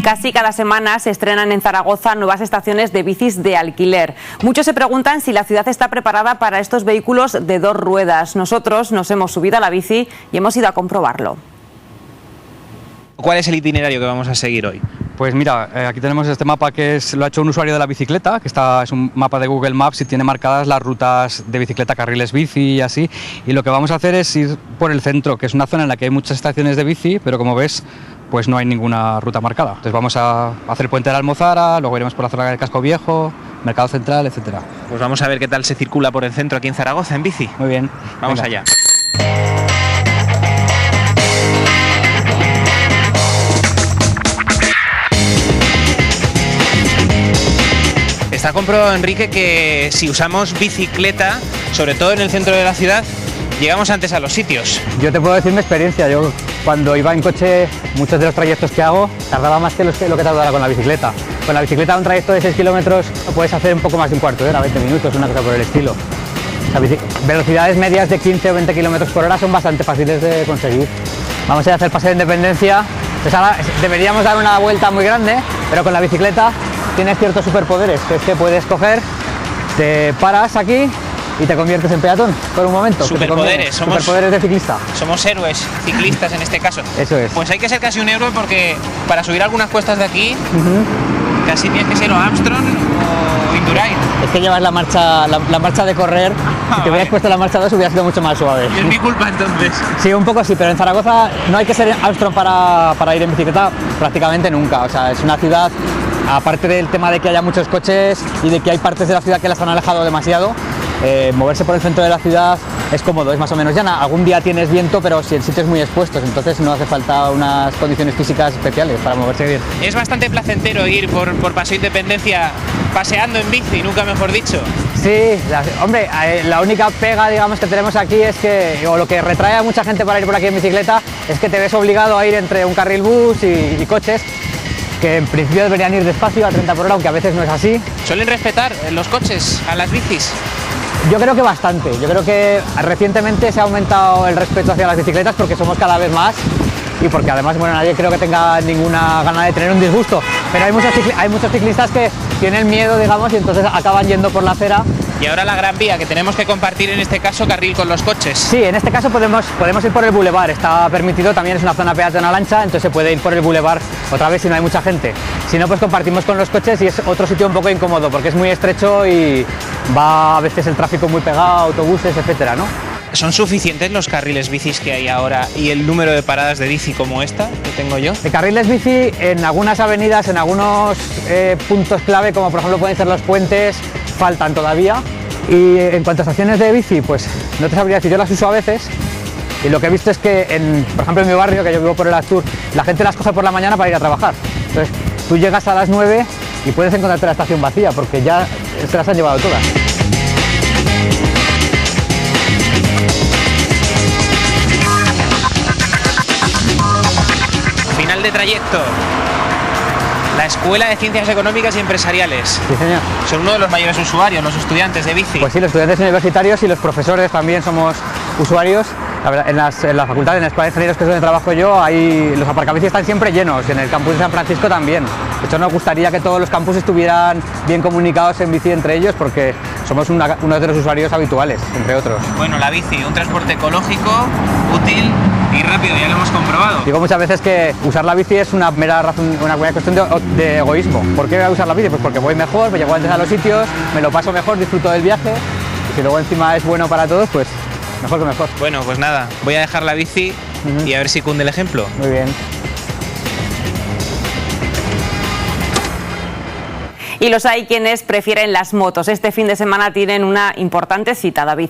Casi cada semana se estrenan en Zaragoza nuevas estaciones de bicis de alquiler. Muchos se preguntan si la ciudad está preparada para estos vehículos de dos ruedas. Nosotros nos hemos subido a la bici y hemos ido a comprobarlo. ¿Cuál es el itinerario que vamos a seguir hoy? Pues mira, aquí tenemos este mapa que lo ha hecho un usuario de la bicicleta, que es un mapa de Google Maps y tiene marcadas las rutas de bicicleta, carriles bici y así. Y lo que vamos a hacer es ir por el centro, que es una zona en la que hay muchas estaciones de bici, pero como ves, pues no hay ninguna ruta marcada. Entonces vamos a hacer el puente de la Almozara, luego iremos por la zona del Casco Viejo, Mercado Central, etcétera. Pues vamos a ver qué tal se circula por el centro aquí en Zaragoza en bici. Muy bien. Vamos Venga. allá. Está comprobado, Enrique, que si usamos bicicleta, sobre todo en el centro de la ciudad, llegamos antes a los sitios. Yo te puedo decir mi experiencia. Yo cuando iba en coche, muchos de los trayectos que hago, tardaba más que lo que tardaba con la bicicleta. Con la bicicleta un trayecto de 6 kilómetros lo puedes hacer un poco más de un cuarto de hora, 20 minutos, una cosa por el estilo. O sea, velocidades medias de 15 o 20 kilómetros por hora son bastante fáciles de conseguir. Vamos a ir a hacer el Paseo de Independencia. Entonces ahora deberíamos dar una vuelta muy grande, pero con la bicicleta tienes ciertos superpoderes, que es que puedes coger, te paras aquí y te conviertes en peatón por un momento. Superpoderes, superpoderes de ciclista. Somos héroes, ciclistas en este caso. Eso es. Pues hay que ser casi un héroe porque para subir algunas cuestas de aquí, casi tienes que ser o Armstrong o Indurain. Es que llevas la marcha de correr, si te hubieras puesto la marcha 2 hubiera sido mucho más suave. Y es mi culpa entonces. Sí, un poco sí, pero en Zaragoza no hay que ser Armstrong para ir en bicicleta prácticamente nunca. O sea, es una ciudad, aparte del tema de que haya muchos coches y de que hay partes de la ciudad que las han alejado demasiado, moverse por el centro de la ciudad es cómodo, es más o menos llana. Algún día tienes viento, pero si el sitio es muy expuesto, entonces no hace falta unas condiciones físicas especiales para moverse bien. Es bastante placentero ir por Paseo Independencia paseando en bici, nunca mejor dicho. Sí, hombre, la única pega, digamos, que tenemos aquí es que, o lo que retrae a mucha gente para ir por aquí en bicicleta, es que te ves obligado a ir entre un carril bus y coches, que en principio deberían ir despacio a 30 por hora, aunque a veces no es así. ¿Suelen respetar los coches a las bicis? Yo creo que bastante. Yo creo que recientemente se ha aumentado el respeto hacia las bicicletas porque somos cada vez más y porque además, bueno, nadie creo que tenga ninguna gana de tener un disgusto. Pero hay muchos ciclistas que tienen miedo, digamos, y entonces acaban yendo por la acera. Y ahora la Gran Vía, que tenemos que compartir en este caso carril con los coches. Sí, en este caso podemos ir por el bulevar, está permitido, también es una zona peatonal ancha, entonces se puede ir por el bulevar otra vez si no hay mucha gente. Si no, pues compartimos con los coches y es otro sitio un poco incómodo porque es muy estrecho y va a veces el tráfico muy pegado, autobuses, etcétera, ¿no? ¿Son suficientes los carriles bicis que hay ahora y el número de paradas de bici como esta que tengo yo? De carriles bici en algunas avenidas, en algunos puntos clave, como por ejemplo pueden ser los puentes, faltan todavía. Y en cuanto a estaciones de bici, pues no te sabría decir, yo las uso a veces y lo que he visto es que, por ejemplo en mi barrio, que yo vivo por el Astur, la gente las coge por la mañana para ir a trabajar. Entonces tú llegas a las 9 y puedes encontrarte la estación vacía porque ya se las han llevado todas. Final de trayecto. La Escuela de Ciencias Económicas y Empresariales. Sí, señor. Son uno de los mayores usuarios, los estudiantes de bici. Pues sí, los estudiantes universitarios y los profesores también somos usuarios. La verdad, en la facultad, en la Escuela de Ingenieros, que es donde trabajo yo, los aparcabicis están siempre llenos. En el campus de San Francisco también. De hecho, nos gustaría que todos los campus estuvieran bien comunicados en bici entre ellos porque somos uno de los usuarios habituales, entre otros. Bueno, la bici, un transporte ecológico, útil y rápido, ya lo hemos comprobado. Digo muchas veces que usar la bici es una mera razón, una cuestión de egoísmo. ¿Por qué voy a usar la bici? Pues porque voy mejor, me llego antes a los sitios, me lo paso mejor, disfruto del viaje y si luego encima es bueno para todos, pues mejor que mejor. Bueno, pues nada, voy a dejar la bici y a ver si cunde el ejemplo. Muy bien. Y los hay quienes prefieren las motos. Este fin de semana tienen una importante cita, David.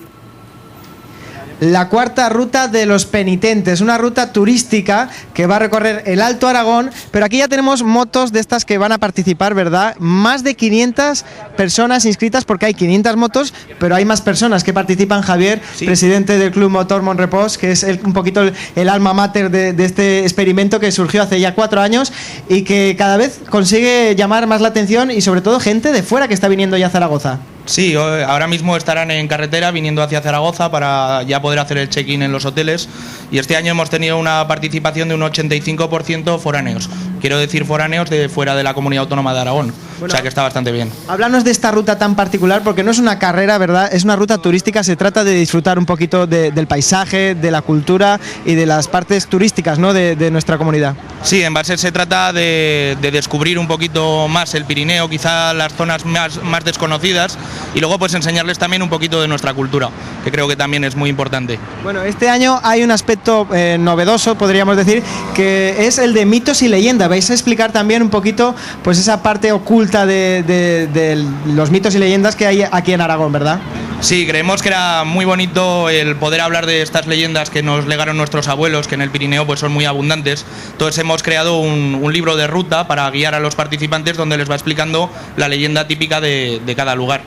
La cuarta ruta de los penitentes, una ruta turística que va a recorrer el Alto Aragón, pero aquí ya tenemos motos de estas que van a participar, ¿verdad? Más de 500 personas inscritas porque hay 500 motos, pero hay más personas que participan. Javier, sí, presidente del Club Motor Monrepós, que es un poquito el alma mater de este experimento que surgió hace ya 4 años y que cada vez consigue llamar más la atención y sobre todo gente de fuera que está viniendo ya a Zaragoza. Sí, ahora mismo estarán en carretera viniendo hacia Zaragoza para ya poder hacer el check-in en los hoteles y este año hemos tenido una participación de un 85% foráneos, quiero decir foráneos de fuera de la Comunidad Autónoma de Aragón. Bueno, o sea que está bastante bien. Háblanos de esta ruta tan particular, porque no es una carrera, ¿verdad? Es una ruta turística, se trata de disfrutar un poquito del paisaje, de la cultura y de las partes turísticas, ¿no?, de nuestra comunidad. Sí, en base se trata de descubrir un poquito más el Pirineo, quizá las zonas más desconocidas, y luego pues enseñarles también un poquito de nuestra cultura, que creo que también es muy importante. Bueno, este año hay un aspecto novedoso, podríamos decir, que es el de mitos y leyendas. Vais a explicar también un poquito pues esa parte oculta de los mitos y leyendas que hay aquí en Aragón, ¿verdad? Sí, creemos que era muy bonito el poder hablar de estas leyendas que nos legaron nuestros abuelos, que en el Pirineo pues son muy abundantes. Entonces hemos creado un libro de ruta para guiar a los participantes, donde les va explicando la leyenda típica de cada lugar.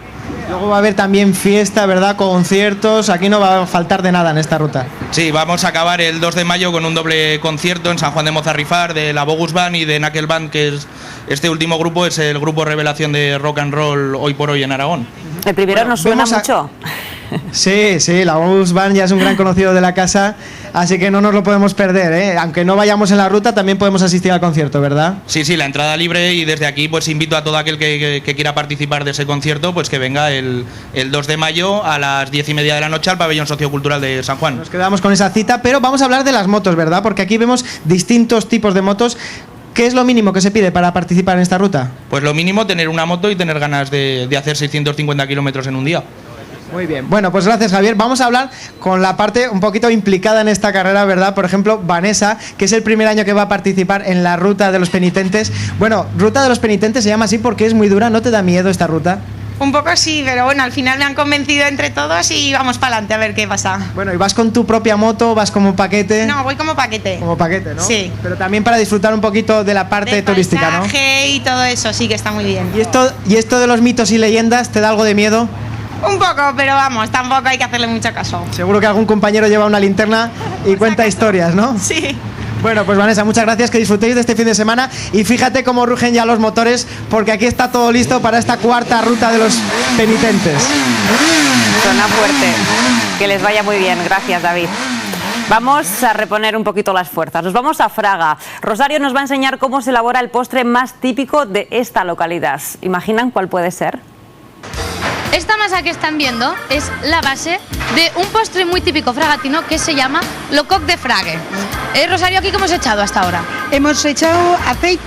Luego va a haber también fiesta, ¿verdad?, conciertos, aquí no va a faltar de nada en esta ruta. Sí, vamos a acabar el 2 de mayo con un doble concierto en San Juan de Mozarrifar de la Bogus Band y de Nakel Band, que es este último grupo es el grupo revelación de rock and roll hoy por hoy en Aragón. El primero nos suena mucho. Sí, la Bogus Band ya es un gran conocido de la casa, así que no nos lo podemos perder, ¿eh? Aunque no vayamos en la ruta, también podemos asistir al concierto, ¿verdad? Sí, la entrada libre, y desde aquí pues invito a todo aquel que quiera participar de ese concierto, pues que venga el 2 de mayo a las 10:30 de la noche al pabellón sociocultural de San Juan. Nos quedamos con esa cita, pero vamos a hablar de las motos, ¿verdad? Porque aquí vemos distintos tipos de motos. ¿Qué es lo mínimo que se pide para participar en esta ruta? Pues lo mínimo, tener una moto y tener ganas de hacer 650 kilómetros en un día. Muy bien, bueno, pues gracias, Javier. Vamos a hablar con la parte un poquito implicada en esta carrera, ¿verdad? Por ejemplo, Vanessa, que es el primer año que va a participar en la Ruta de los Penitentes. Bueno, Ruta de los Penitentes se llama así porque es muy dura. ¿No te da miedo esta ruta? Un poco sí, pero bueno, al final me han convencido entre todos y vamos para adelante a ver qué pasa. Bueno, ¿y vas con tu propia moto? ¿Vas como paquete? No, voy como paquete. Como paquete, ¿no? Sí. Pero también para disfrutar un poquito de la parte turística, ¿no? Y todo eso, sí que está muy bien. ¿Y esto de los mitos y leyendas te da algo de miedo? Un poco, pero vamos, tampoco hay que hacerle mucho caso. Seguro que algún compañero lleva una linterna y cuenta historias, ¿no? Sí. Bueno, pues Vanessa, muchas gracias, que disfrutéis de este fin de semana y fíjate cómo rugen ya los motores, porque aquí está todo listo para esta cuarta Ruta de los Penitentes. Suena fuerte. Que les vaya muy bien. Gracias, David. Vamos a reponer un poquito las fuerzas. Nos vamos a Fraga. Rosario nos va a enseñar cómo se elabora el postre más típico de esta localidad. ¿Imaginan cuál puede ser? Esta masa que están viendo es la base de un postre muy típico fragatino que se llama lo coq de Frague. Rosario, ¿aquí cómo hemos echado hasta ahora? Hemos echado aceite